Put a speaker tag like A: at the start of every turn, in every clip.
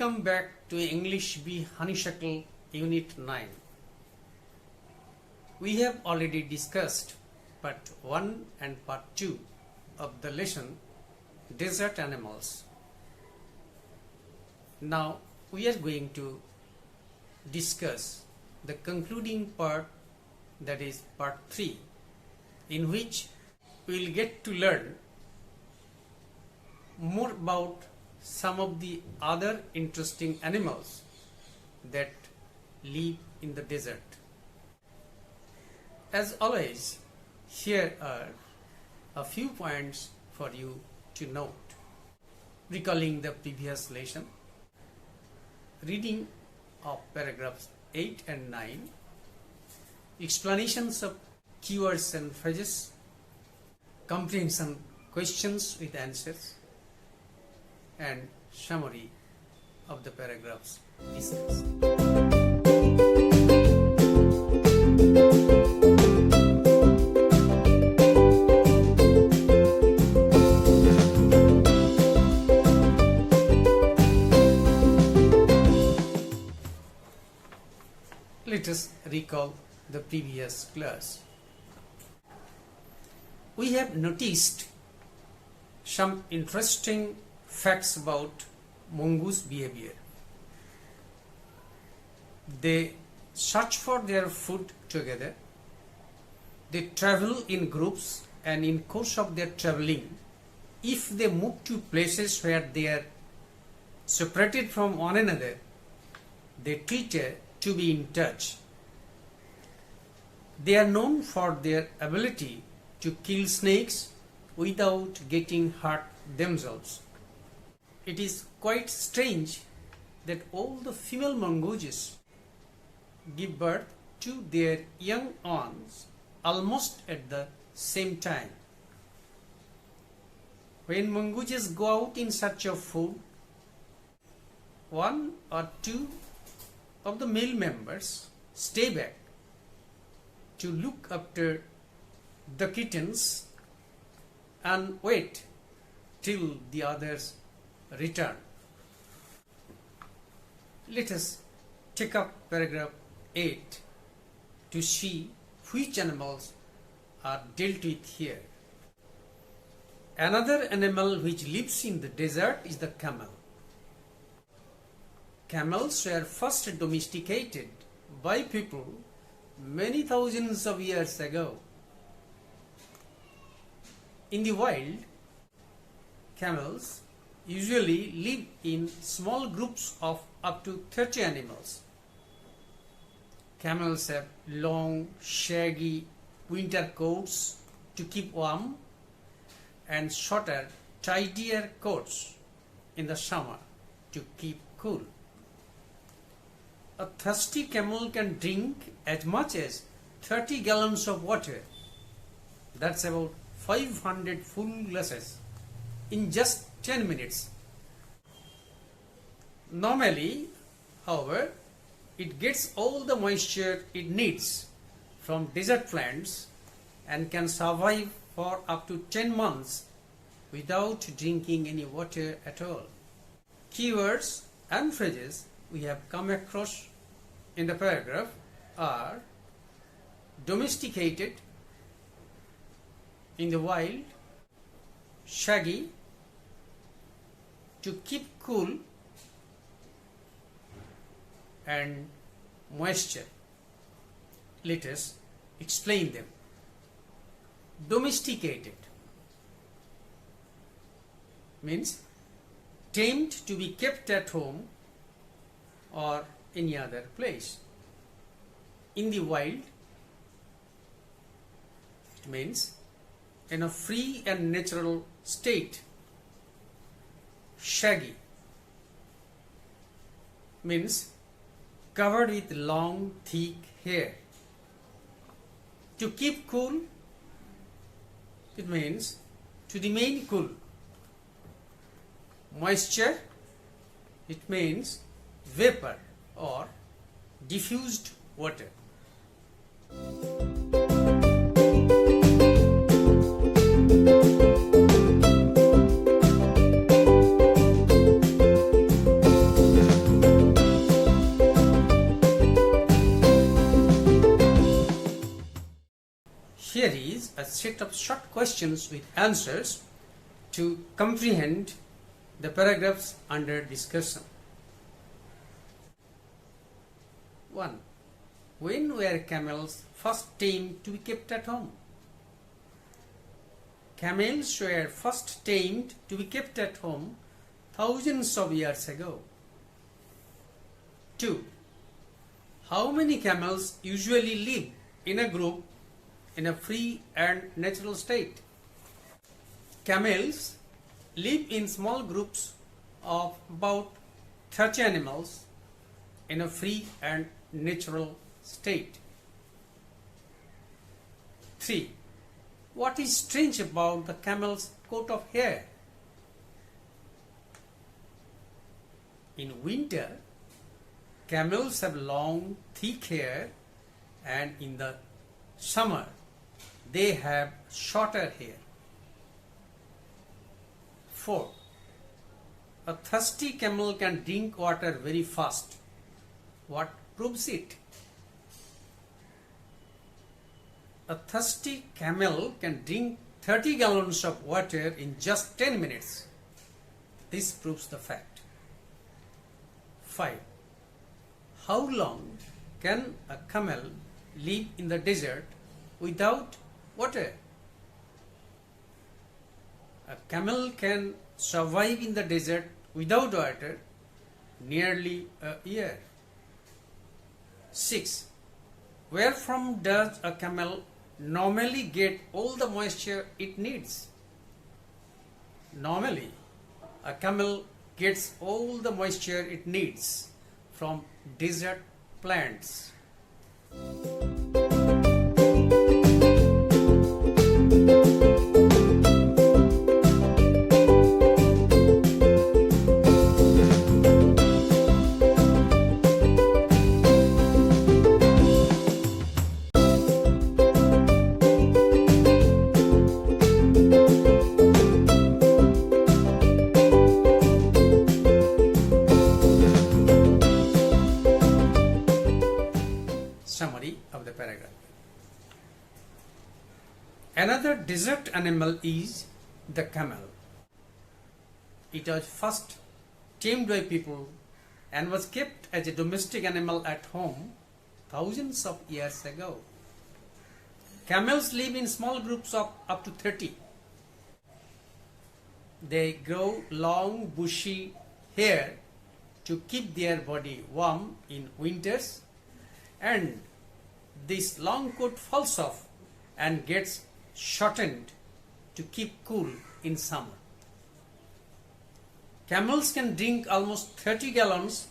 A: Welcome back to English B Honeysuckle Unit 9. We have already discussed Part 1 and Part 2 of the lesson Desert Animals. Now we are going to discuss the concluding part, that is Part 3, in which we will get to learn more about some of the other interesting animals that live in the desert. As always, here are a few points for you to note. Recalling the previous lesson, reading of paragraphs 8 and 9, explanations of keywords and phrases, comprehension questions with answers, and summary of the paragraphs discussed. Let us recall the previous class. We have noticed some interesting facts about mongoose behavior. They search for their food together. They travel in groups, and in course of their traveling, if they move to places where they are separated from one another, they try to be in touch. They are known for their ability to kill snakes without getting hurt themselves. It is quite strange that all the female mongooses give birth to their young ones almost at the same time. When mongooses go out in search of food, one or two of the male members stay back to look after the kittens and wait till the others return. Let us take up paragraph 8 to see which animals are dealt with here. Another animal which lives in the desert is the camel. Camels were first domesticated by people many thousands of years ago. In the wild, camels usually live in small groups of up to 30 animals. Camels have long, shaggy winter coats to keep warm and shorter, tidier coats in the summer to keep cool. A thirsty camel can drink as much as 30 gallons of water. That's about 500 full glasses in just 10 minutes. Normally, however, it gets all the moisture it needs from desert plants and can survive for up to 10 months without drinking any water at all. Keywords and phrases we have come across in the paragraph are domesticated, in the wild, shaggy, to keep cool, and moisture. Let us explain them. Domesticated means tamed to be kept at home or any other place. In the wild, it means in a free and natural state. Shaggy means covered with long, thick hair. To keep cool, it means to remain cool. Moisture, it means vapor or diffused water. a set of short questions with answers to comprehend the paragraphs under discussion. 1. When were camels first tamed to be kept at home? Camels were first tamed to be kept at home thousands of years ago. 2. How many camels usually live in a group in a free and natural state? Camels live in small groups of about 30 animals in a free and natural state. 3. What is strange about the camel's coat of hair? In winter, camels have long, thick hair, and in the summer, they have shorter hair. 4. A thirsty camel can drink water very fast. What proves it? A thirsty camel can drink 30 gallons of water in just 10 minutes. This proves the fact. 5. How long can a camel live in the desert without water? A camel can survive in the desert without water nearly a year. 6. Where from does a camel normally get all the moisture it needs? Normally, a camel gets all the moisture it needs from desert plants. Summary of the paragraph. Another desert animal is the camel. It was first tamed by people and was kept as a domestic animal at home thousands of years ago. Camels live in small groups of up to 30. They grow long bushy hair to keep their body warm in winters, and this long coat falls off and gets shortened to keep cool in summer. Camels can drink almost 30 gallons,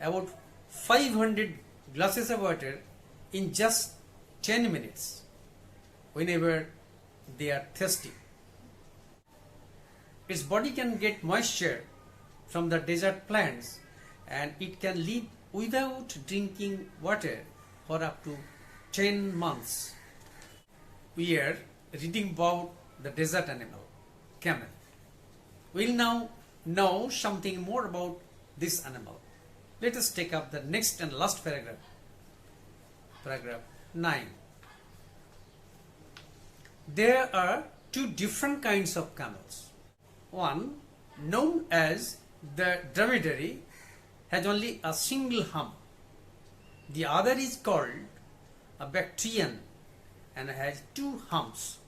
A: about 500 glasses of water in just 10 minutes whenever they are thirsty. Its body can get moisture from the desert plants, and it can live without drinking water for up to 10 months. We are reading about the desert animal, camel. We'll now know something more about this animal. Let us take up the next and last paragraph. Paragraph 9. There are two different kinds of camels. One, known as the dromedary, has only a single hump. The other is called a Bactrian and has two humps.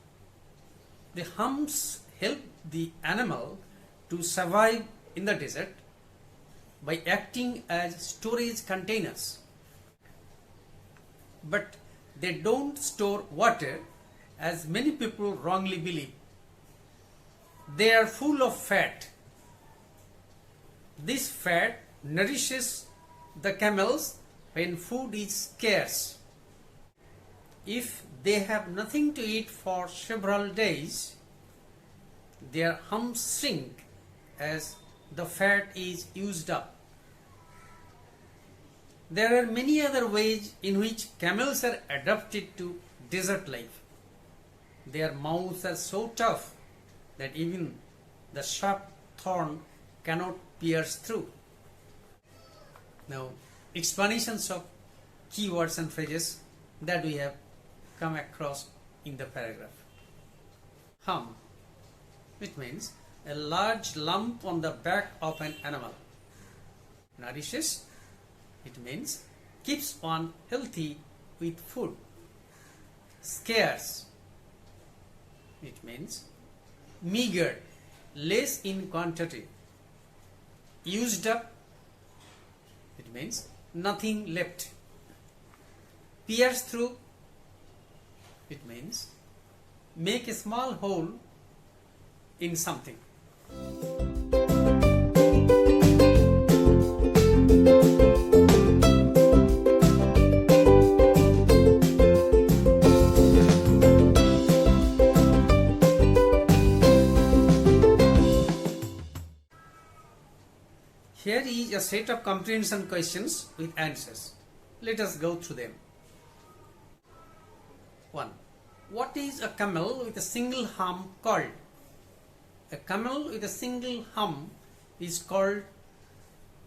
A: The humps help the animal to survive in the desert by acting as storage containers. But they don't store water, as many people wrongly believe. They are full of fat. This fat nourishes the camels when food is scarce. If they have nothing to eat for several days, their humps shrink as the fat is used up. There are many other ways in which camels are adapted to desert life. Their mouths are so tough that even the sharp thorn cannot pierce through. Now, explanations of keywords and phrases that we have come across in the paragraph. hump, which means a large lump on the back of an animal. Nourishes, it means keeps one healthy with food. Scarce, it means meager, less in quantity. Used up, it means nothing left. Pierce through, it means make a small hole in something. Here is a set of comprehension questions with answers. Let us go through them. 1. What is a camel with a single hump called? A camel with a single hump is called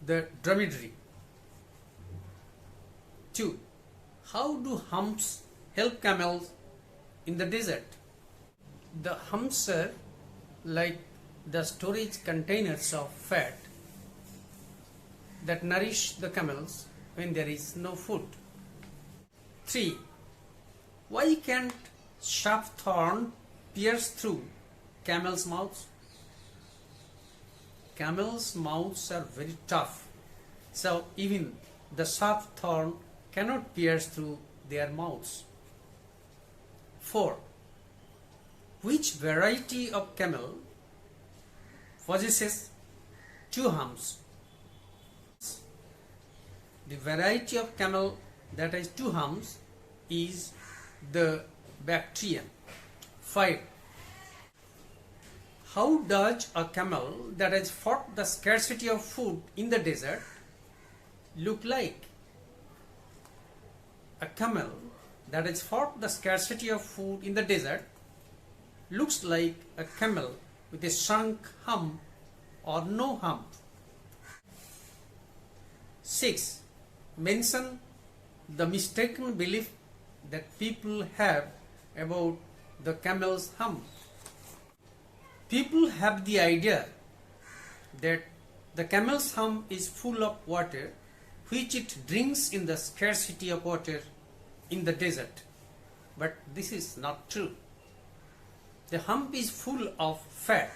A: the dromedary. 2. How do humps help camels in the desert? The humps are like the storage containers of fat that nourish the camels when there is no food. 3. Why can't sharp thorn pierce through camels' mouths? Camels' mouths are very tough, so even the sharp thorn cannot pierce through their mouths. 4. Which variety of camel possesses 2 humps? The variety of camel that has 2 humps is the Bactrian. 5. How does a camel that has fought the scarcity of food in the desert look like? A camel that has fought the scarcity of food in the desert looks like a camel with a shrunk hump or no hump. 6. Mention the mistaken belief that people have about the camel's hump. People have the idea that the camel's hump is full of water which it drinks in the scarcity of water in the desert. But this is not true. The hump is full of fat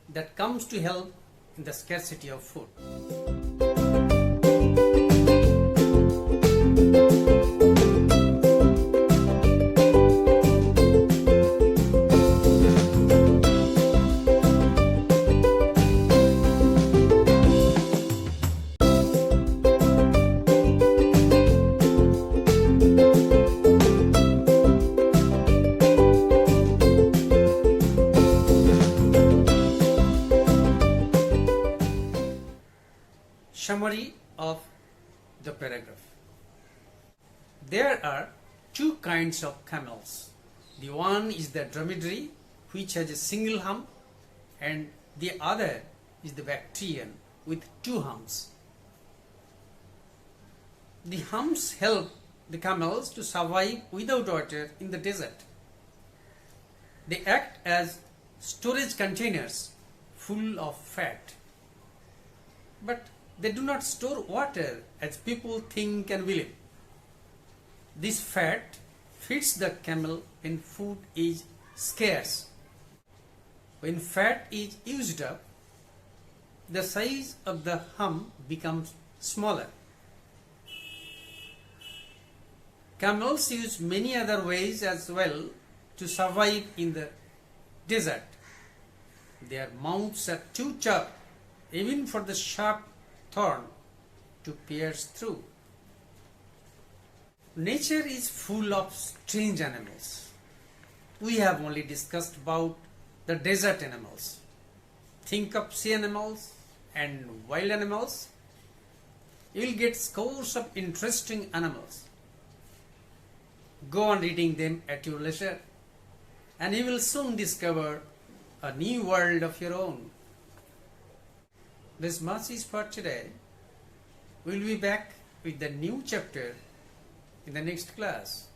A: that comes to help in the scarcity of food. Summary of the paragraph. There are 2 kinds of camels. The one is the dromedary, which has a single hump, and the other is the Bactrian with 2 humps. The humps help the camels to survive without water in the desert. They act as storage containers full of fat. But they do not store water as people think and believe. This fat feeds the camel when food is scarce. When fat is used up, the size of the hump becomes smaller. Camels use many other ways as well to survive in the desert. Their mouths are too sharp even for the sharp thorn to pierce through. Nature is full of strange animals. We have only discussed about the desert animals. Think of sea animals and wild animals. You will get scores of interesting animals. Go on reading them at your leisure, and you will soon discover a new world of your own. This much is for today. We will be back with the new chapter in the next class.